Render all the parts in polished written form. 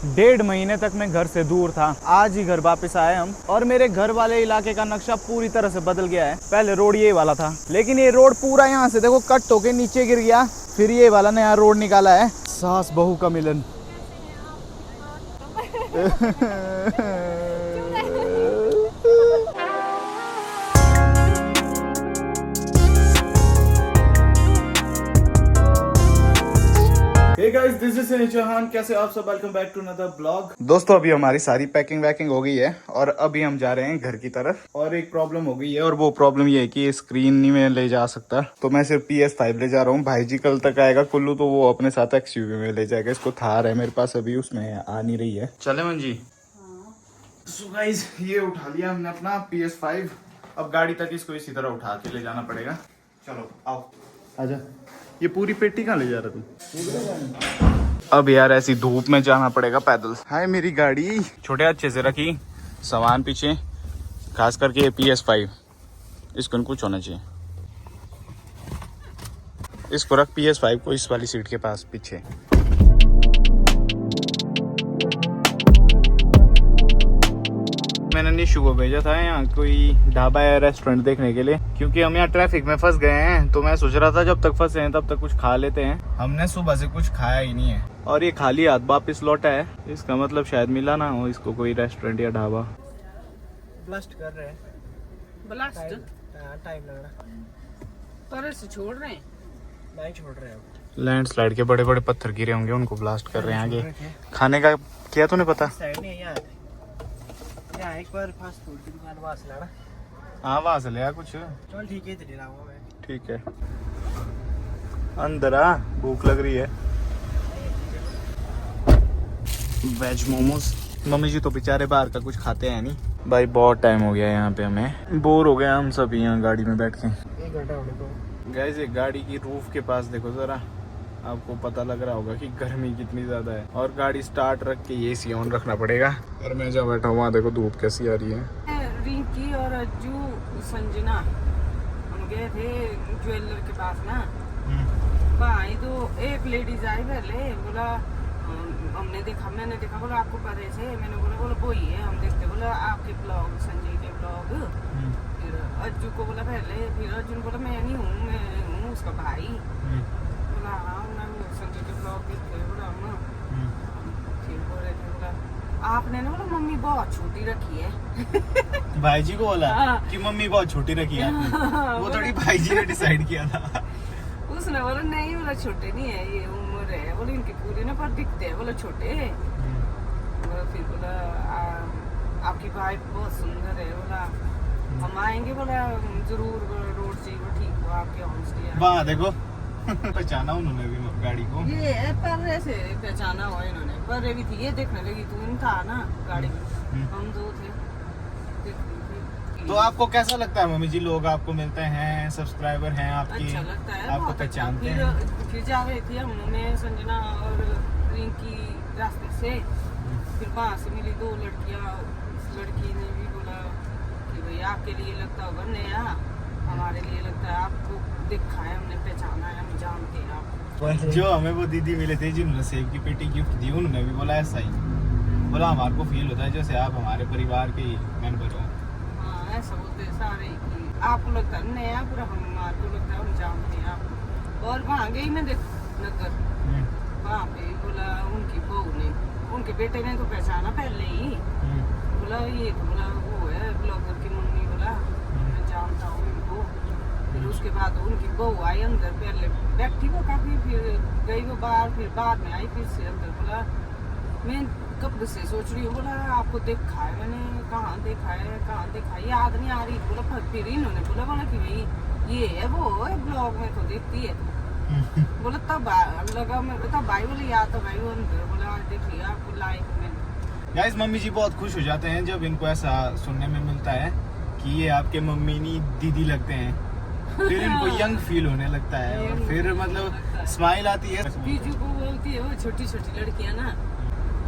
1.5 महीने तक मैं घर से दूर था। आज ही घर वापस आए हम और मेरे घर वाले इलाके का नक्शा पूरी तरह से बदल गया है। पहले रोड ये वाला था, लेकिन ये रोड पूरा यहाँ से देखो कट होके नीचे गिर गया। फिर ये वाला नया रोड निकाला है। सास बहू का मिलन। Hey guys, this is Sunny Chauhan. कैसे आप सब? Welcome back to another blog. दोस्तों अभी हमारी सारी पैकिंग वैकिंग हो गई है और अभी हम जा रहे हैं घर की तरफ। और एक प्रॉब्लम हो गई है और वो प्रॉब्लम ये है कि ये स्क्रीन नहीं मैं ले जा सकता, तो मैं सिर्फ PS5 ले जा रहा हूँ। भाई जी कल तक आएगा कुल्लू, तो वो अपने साथ XUV में ले जाएगा। इसको थार है मेरे पास, अभी उसमें आ नहीं रही है। चले मन जी। सो गाइस ये उठा लिया हमने अपना PS5। अब गाड़ी तक इसको इसी तरह उठा के ले जाना पड़ेगा। चलो आओ आजा। ये पूरी पेटी कहाँ ले जा रहा तू? अब यार ऐसी धूप में जाना पड़ेगा पैदल। हाय मेरी गाड़ी। छोटे अच्छे से रखी, सामान पीछे, खास करके ये PS5 इसको कुछ होना चाहिए। इसको रख PS5 को इस वाली सीट के पास पीछे। मैंने निशु को भेजा था यहाँ कोई ढाबा या रेस्टोरेंट देखने के लिए, क्योंकि हम यहाँ ट्रैफिक में फंस गए हैं। तो मैं सोच रहा था जब तक फंसे हैं तब तक कुछ खा लेते हैं। हमने सुबह से कुछ खाया ही नहीं है और ये खाली हाथ वापिस लौटा है। इसका मतलब शायद मिला ना हो इसको कोई रेस्टोरेंट या ढाबा। ब्लास्ट कर रहे हैं। ब्लास्ट टाइम लग रहा पर से छोड़ रहे हैं। नहीं छोड़ रहे हैं। लैंडस्लाइड के बड़े बड़े पत्थर गिरे होंगे, उनको ब्लास्ट कर रहे हैं आगे। खाने का क्या तूने पता? साइड नहीं यहाँ यहाँ एक बार फास्ट फूड की दुकान वहाँ से लाना। हाँ वहाँ से ले कुछ। चल ठीक है, इधर लाऊंगा मैं। ठीक है अंदर आ, भूख लग रही है। वेज मोमोज। मम्मी जी तो बेचारे बाहर का कुछ खाते हैं नहीं। भाई बहुत टाइम हो गया यहाँ पे, हमें बोर हो गया हम सब यहाँ गाड़ी में बैठ के। 1 घंटा होने को। गाइस एक गाड़ी की रूफ के पास देखो जरा, आपको पता लग रहा होगा कि गर्मी कितनी ज्यादा है। और गाड़ी स्टार्ट रख के AC ऑन रखना पड़ेगा। और मैं जहाँ बैठा हूँ वहाँ देखो धूप कैसी आ रही है। रिंकी और अज्जू संजना हम गए थे ज्वेलर के पास ना। भाई तो एक लेडीज आई पहले, बोला हमने देखा, मैंने देखा, बोला आपको पता से? मैंने बोला वो ही है, हम देखते। बोला आपके ब्लॉग, संजय के ब्लॉग। फिर अज्जू को बोला पहले, फिर अज्जू ने बोला मैं नहीं हूँ, मैं हूँ उसका भाई। बोला हाँ मैं संजय के ब्लॉग देखते। बोला हम फिर बोल रहे थे, बोला आपने ना, बोला मम्मी बहुत छोटी रखी है। भाई जी को बोला हाँ। कि मम्मी बहुत छोटी रखी है आपने। वो थोड़ी भाई जी ने डिसाइड किया था। उसने बोला नहीं, बोला छोटे नहीं है, ये उम्र है। बोले इनके पूरे ना पर दिखते हैं, बोला छोटे। बोला फिर बोला आपकी वाइफ बहुत सुंदर है। बोला हम आएंगे, बोला जरूर रोड से वो ठीक हो आपके होम स्टे। वाह देखो पहचाना उन्होंने भी गाड़ी को। ये पर्रे से पहचाना हुआ इन्होंने। पर्रे भी थी, ये देखने लगी तू था ना गाड़ी में, हम दो थे। तो आपको कैसा लगता है मम्मी जी, लोग आपको मिलते हैं, सब्सक्राइबर हैं आपकी? अच्छा लगता है, आपको बहुत पहचानते अच्छा। हैं? फिर जा रहे थे हम, मैं संजना और रिंकी रास्ते से। फिर वहाँ से मिली 2 लड़कियाँ। उस लड़की ने भी बोला कि भाई आपके लिए लगता होगा नया, हमारे लिए लगता है आपको देखा है, हमने पहचाना है, हम जानते हैं आपको। जो हमें वो दीदी मिले थे जिन्होंने सेब की पेटी गिफ्ट दी, उन्होंने भी बोला ऐसा ही। बोला हमारे को फील होता है जैसे आप हमारे परिवार के मेंबर हो। हाँ ऐसा बोलते हैं सारे कि आपको लगता है नया, पूरा हमारे को लगता है हम जानते हैं आपको। और वहाँ गई मैं देख नगर, वहाँ पे बोला उनकी बहू ने, उनके बेटे ने तो पहचाना पहले ही। बोला ये तो बोला वो है ब्लॉगर की मम्मी। बोला मैं जानता हूँ उनको। फिर उसके बाद उनकी बहू आई अंदर, पहले बैठी वो काफी, फिर गई वो बाहर, फिर बाद में आई फिर से अंदर। बोला मैं कब से सोच रही हूँ, बोला आपको देखा है मैंने, कहाँ देखा है, कहाँ देखा है, याद नहीं आ रही। बोला फिर इन्होंने बोला कि भाई ये है वो है ब्लॉग में तो देखती है। बोला तब लगा मैं, तब भाई बोले याद तो भाई वो अंदर। बोला देखिए आपको लाइफ में। गाइस मम्मी जी बहुत खुश हो जाते हैं जब इनको ऐसा सुनने में मिलता है कि ये आपके मम्मी नहीं दीदी लगते हैं। फिर इनको यंग फील होने लगता है और फिर मतलब स्माइल आती है। बीजू को बोलती है वो छोटी छोटी लड़कियां ना,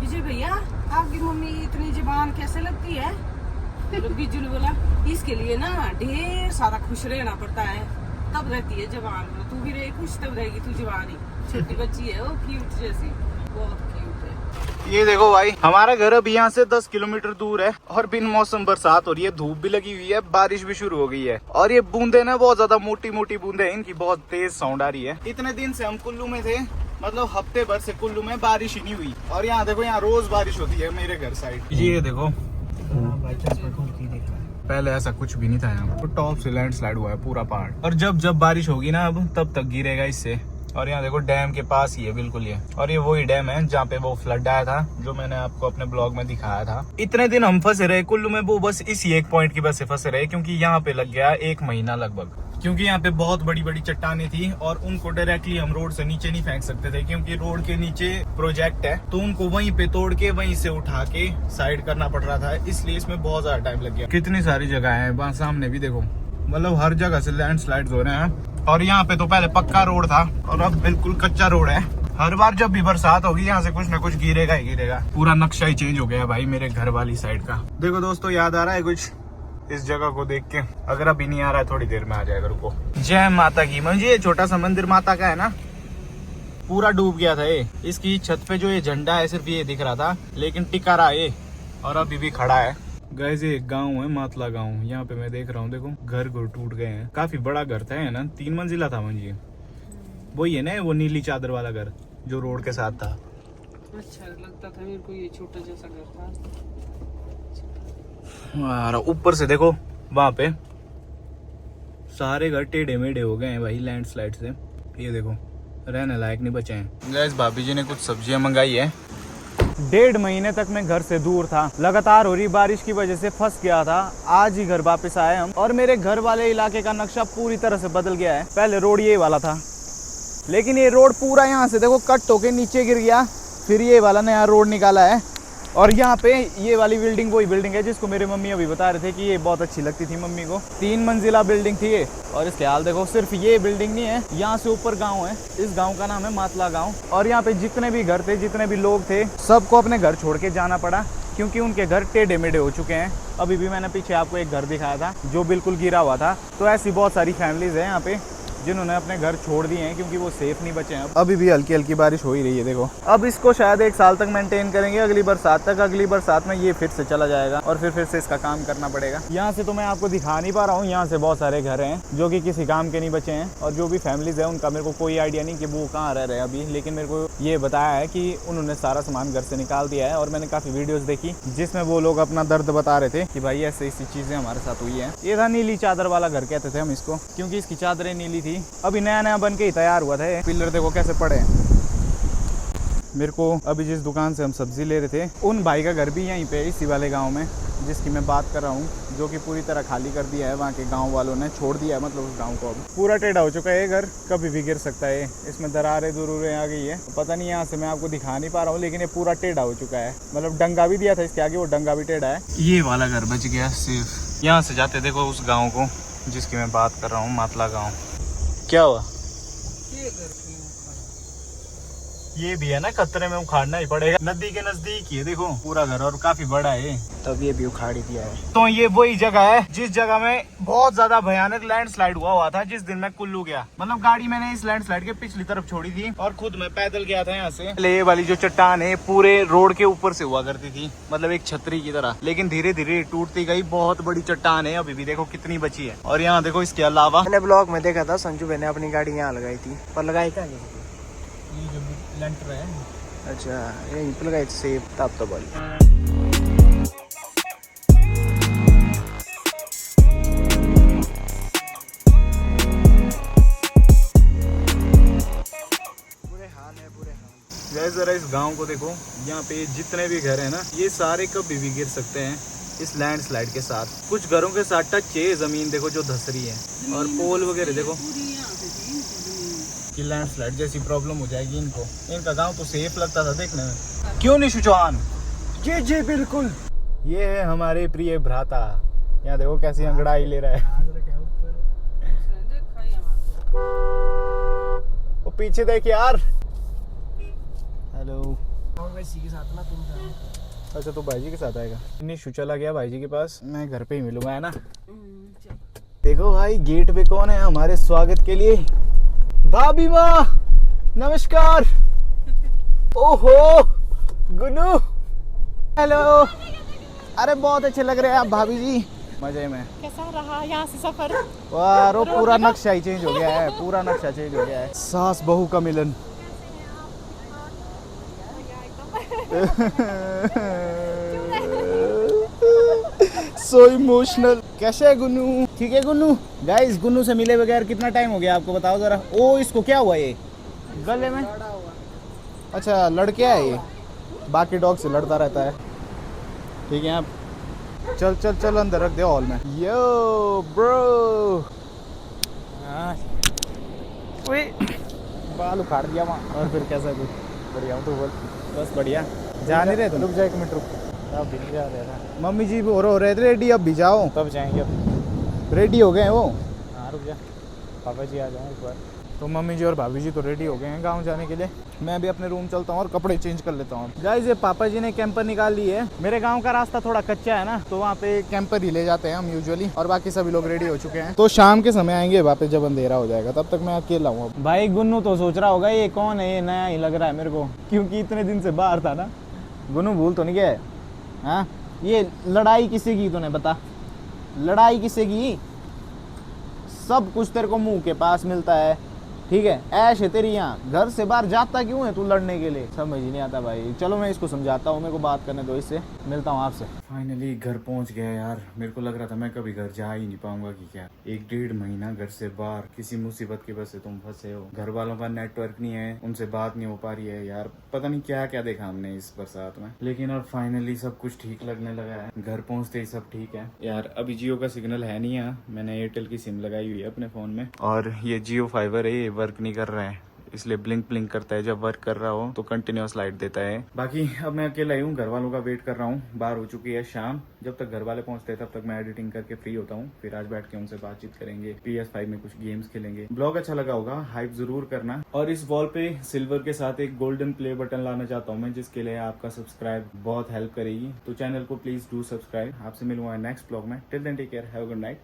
विजय भैया आपकी मम्मी इतनी जबान कैसे लगती है? तो बीजू ने बोला इसके लिए ना ढेर सारा खुश रहना पड़ता है, तब रहती है जबान। तू भी रहे खुश तब रहेगी तू जवान ही। छोटी बच्ची है वो, क्यूट जैसी, बहुत क्यूट है। ये देखो भाई, हमारा घर अब यहाँ से 10 किलोमीटर दूर है और बिन मौसम बरसात हो रही है, धूप भी लगी हुई है, बारिश भी शुरू हो गई है और ये बूंदे ना बहुत ज्यादा मोटी मोटी बूंदे हैं, इनकी बहुत तेज साउंड आ रही है। इतने दिन से हम कुल्लू में थे, मतलब हफ्ते भर से कुल्लू में बारिश ही नहीं हुई और यहाँ देखो, यहाँ रोज बारिश होती है मेरे घर साइड। ये देखो पहले ऐसा कुछ भी नहीं था यहाँ, तो टॉप से लैंडस्लाइड हुआ है पूरा पहाड़ और जब जब बारिश होगी ना अब तब तक गिरेगा इससे। और यहाँ देखो डैम के पास ही है बिल्कुल ये, और ये वही डैम है जहाँ पे वो फ्लड आया था जो मैंने आपको अपने ब्लॉग में दिखाया था। इतने दिन हम फंसे रहे कुल्लू में, वो बस इसी एक पॉइंट की वजह से फंसे रहे क्योंकि यहाँ पे लग गया 1 महीना लगभग, क्योंकि यहाँ पे बहुत बड़ी बड़ी चट्टानें थी और उनको डायरेक्टली हम रोड से नीचे नहीं फेंक सकते थे क्योंकि रोड के नीचे प्रोजेक्ट है, तो उनको वहीं पे तोड़ के वहीं से उठा के साइड करना पड़ रहा था, इसलिए इसमें बहुत ज्यादा टाइम लग गया। कितनी सारी जगह है वहाँ सामने भी देखो, मतलब हर जगह से लैंडस्लाइड हो रहे हैं। और यहाँ पे तो पहले पक्का रोड था और अब बिल्कुल कच्चा रोड है। हर बार जब भी बरसात होगी यहाँ से कुछ ना कुछ गिरेगा ही गिरेगा, पूरा नक्शा ही चेंज हो गया भाई मेरे घर वाली साइड का। देखो दोस्तों, याद आ रहा है कुछ इस जगह को देख के? अगर अभी नहीं आ रहा है थोड़ी देर में आ जाएगा, रुको। जय माता की। मुझे ये छोटा सा मंदिर माता का है ना, पूरा डूब गया था ये। इसकी छत पे जो ये झंडा है सिर्फ ये दिख रहा था, लेकिन टिका रहा ये और अभी भी खड़ा है। गाइस ये एक गांव है, मातला गांव। यहाँ पे मैं देख रहा हूँ, देखो घर टूट गए हैं। काफी बड़ा घर था, है ना, 3 मंजिला था मंजिल। वही है ना वो नीली चादर वाला घर जो रोड के साथ था। अच्छा लगता था मेरे को ये छोटा जैसा घर था। ऊपर से देखो वहां पे सारे घर टेढ़े मेढ़े हो गए हैं भाई लैंडस्लाइड से। ये देखो रहने लायक नहीं बचे हैं। गाइस भाभी जी ने कुछ सब्जियां मंगाई है। 1.5 महीने तक मैं घर से दूर था, लगातार हो रही बारिश की वजह से फंस गया था। आज ही घर वापस आए हम और मेरे घर वाले इलाके का नक्शा पूरी तरह से बदल गया है। पहले रोड ये वाला था, लेकिन ये रोड पूरा यहाँ से देखो कट होके नीचे गिर गया, फिर ये वाला नया रोड निकाला है। और यहाँ पे ये वाली बिल्डिंग वही बिल्डिंग है जिसको मेरे मम्मी अभी बता रहे थे कि ये बहुत अच्छी लगती थी मम्मी को। 3 मंजिला बिल्डिंग थी ये, और इसके हाल देखो। सिर्फ ये बिल्डिंग नहीं है, यहाँ से ऊपर गांव है, इस गांव का नाम है मातला गांव। और यहाँ पे जितने भी घर थे, जितने भी लोग थे, सबको अपने घर छोड़ के जाना पड़ा क्योंकि उनके घर टेढ़े मेढ़े हो चुके हैं। अभी भी मैंने पीछे आपको एक घर दिखाया था जो बिल्कुल गिरा हुआ था। तो ऐसी बहुत सारी फैमिलीज है यहाँ पे जिन्होंने अपने घर छोड़ दिए हैं क्योंकि वो सेफ नहीं बचे हैं। अभी भी हल्की हल्की बारिश हो ही रही है देखो। अब इसको शायद 1 साल तक मेंटेन करेंगे, अगली बरसात तक। अगली बरसात में ये फिर से चला जाएगा और फिर से इसका काम करना पड़ेगा। यहाँ से तो मैं आपको दिखा नहीं पा रहा हूँ, यहाँ से बहुत सारे घर हैं जो कि किसी काम के नहीं बचे हैं। और जो भी फैमिलीज है उनका मेरे को कोई आइडिया नहीं कि वो कहाँ रह रहे हैं अभी, लेकिन मेरे को ये बताया है कि उन्होंने सारा सामान घर से निकाल दिया है। और मैंने काफ़ी वीडियोज़ देखी जिसमें वो लोग अपना दर्द बता रहे थे कि भाई ऐसी ऐसी चीज़ें हमारे साथ हुई हैं। ये था नीली चादर वाला घर कहते थे हम इसको, क्योंकि इसकी चादरें नीली थी। अभी नया बन के ही तैयार हुआ था। पिलर देखो कैसे पड़े हैं। मेरे को अभी जिस दुकान से हम सब्जी ले रहे थे, उन भाई का घर भी यहीं पे इसी वाले गांव में जिसकी मैं बात कर रहा हूँ, जो कि पूरी तरह खाली कर दिया है। वहाँ के गांव वालों ने छोड़ दिया है, मतलब उस गांव को। अब पूरा टेढ़ा हो चुका है ये घर, कभी भी गिर सकता है। इसमें दरारें दुरूरें आ गई है, पता नहीं यहाँ से मैं आपको दिखा नहीं पा रहा हूँ, लेकिन ये पूरा टेढ़ा हो चुका है। मतलब डंगा भी दिया था इसके आगे, वो डंगा भी टेढ़ा है। ये वाला घर बच गया सिर्फ। यहाँ से जाते देखो उस गाँव को जिसकी मैं बात कर रहा हूँ, मातला गाँव। क्या हुआ? ये भी है ना, खतरे में उखाड़ना ही पड़ेगा। नदी के नजदीक ही है देखो पूरा घर, और काफी बड़ा है, तब ये भी उखाड़ ही दिया है। तो ये वही जगह है जिस जगह में बहुत ज्यादा भयानक लैंडस्लाइड हुआ था जिस दिन मैं कुल्लू गया। मतलब गाड़ी मैंने इस लैंडस्लाइड के पिछली तरफ छोड़ी थी और खुद मैं पैदल गया था यहाँ से। ये वाली जो चट्टान है पूरे रोड के ऊपर से हुआ करती थी, मतलब एक छतरी की तरह, लेकिन धीरे धीरे टूटती गई। बहुत बड़ी चट्टान है, अभी भी देखो कितनी बची है। और यहाँ देखो इसके अलावा मैंने ब्लॉग में देखा था संजू भाई ने अपनी गाड़ी यहाँ लगाई थी, पर लगाई क्या नहीं? ये जो लेंटर है, अच्छा यहीं पे लगाई सेफ तब तो बोल। बुरे हाल है, बुरे हाल। जरा इस गांव को देखो, यहाँ पे जितने भी घर है ना, ये सारे कभी भी गिर सकते हैं इस लैंडस्लाइड के साथ। कुछ घरों के साथ टच है जमीन, देखो जो धस रही है, और पोल वगैरह देखो कि लैंडस्लाइड जैसी प्रॉब्लम हो जाएगी इनको। इनका गांव तो सेफ लगता था देखने में, क्यों निशु चौहान? जी जी बिल्कुल। ये है हमारे प्रिय भ्राता, यहाँ देखो कैसी अंगड़ाई ले रहा है। वो पीछे देख यार। हेलो। के साथ ना तुम अच्छा तो भाई जी के साथ आएगा। निशु चला गया भाई जी के पास, मैं घर पे ही मिलूंगा, है ना। देखो भाई गेट पे कौन है हमारे स्वागत के लिए? भाभी माँ नमस्कार। ओहो गुन्नू हेलो। अरे बहुत अच्छे लग रहे हैं आप भाभी जी, मजे में। कैसा रहा यहाँ से सफर? वाह रो पूरा नक्शा ही चेंज हो गया है, पूरा नक्शा चेंज हो गया है। सास बहू का मिलन। So emotional. कैसे है गुन्नू? ठीक है गुन्नू। गाइस गुन्नू से मिले बगैर कितना टाइम हो गया आपको बताओ जरा। ओ इसको क्या हुआ ये गले में? अच्छा लड़के है ये, बाकी डॉग से लड़ता रहता है। ठीक है आप चल चल चल अंदर रख दे हॉल में। यो ब्रो बाल उखाड़ दिया वहाँ। और फिर कैसा कुछ? बढ़िया हूँ, तू बोल। बस बढ़िया। जा नहीं रहे तुम? रुक जा 1 मिनट, रुक। अब भी जा रहे हैं। मम्मी जी हो रहे थे रेडी, अब भी जाओ। तब जाएंगे अब। रेडी हो गए वो? हाँ रुक जा, पापा जी आ जाए एक बार। तो मम्मी जी और भाभी जी तो रेडी हो गए हैं गांव जाने के लिए। मैं भी अपने रूम चलता हूँ और कपड़े चेंज कर लेता हूँ। गाइस ये पापा जी ने कैंपर निकाल ली है। मेरे गांव का रास्ता थोड़ा कच्चा है ना, तो वहाँ पे कैंपर ही ले जाते हैं हम यूजुअली। और बाकी सभी लोग रेडी हो चुके हैं, तो शाम के समय आएंगे वापस जब अंधेरा हो जाएगा। तब तक मैं अकेला हूँ। भाई गुन्नू तो सोच रहा होगा ये कौन है, ये नया ही लग रहा है मेरे को, क्योंकि इतने दिन से बाहर था ना। गुन्नू भूल तो नहीं गया है? हाँ ये लड़ाई किसे की तूने बता? लड़ाई किसे की? सब कुछ तेरे को मुंह के पास मिलता है, ठीक है? ऐश है तेरी यहाँ। घर से बाहर जाता क्यों है तू लड़ने के लिए? समझ ही नहीं आता भाई। चलो मैं इसको समझाता हूँ, मेरे को बात करने दो इससे। मिलता हूँ आपसे। फाइनली घर पहुँच गया यार। मेरे को लग रहा था मैं कभी घर जा ही नहीं पाऊंगा कि क्या। 1-1.5 महीना घर से बाहर, किसी मुसीबत की वजह से तुम फंसे हो। घर वालों का नेटवर्क नहीं है, उनसे बात नहीं हो पा रही है यार। पता नहीं क्या क्या देखा हमने इस बरसात में, लेकिन अब फाइनली सब कुछ ठीक लगने लगा है। घर पहुँचते ही सब ठीक है यार। अभी जियो का सिग्नल है नहीं यहाँ, मैंने एयरटेल की सिम लगाई हुई है अपने फोन में, और ये जियो फाइबर है, ये वर्क नहीं कर रहा है, इसलिए ब्लिंक ब्लिंक करता है। जब वर्क कर रहा हो तो कंटिन्यूअस लाइट देता है। बाकी अब मैं अकेला ही हूँ, घर वालों का वेट कर रहा हूँ। बाहर हो चुकी है शाम। जब तक घर वाले पहुंचते हैं तब तक मैं एडिटिंग करके फ्री होता हूँ। फिर आज बैठ के उनसे बातचीत करेंगे, PS5 में कुछ गेम्स खेलेंगे। ब्लॉग अच्छा लगा होगा, हाइप जरूर करना। और इस वॉल पे सिल्वर के साथ एक गोल्डन प्ले बटन लाना चाहता हूँ मैं, जिसके लिए आपका सब्सक्राइब बहुत हेल्प करेगी। तो चैनल को प्लीज डू सब्सक्राइब। आपसे मिलूंगा नेक्स्ट ब्लॉग में। Till then take care, have a good night.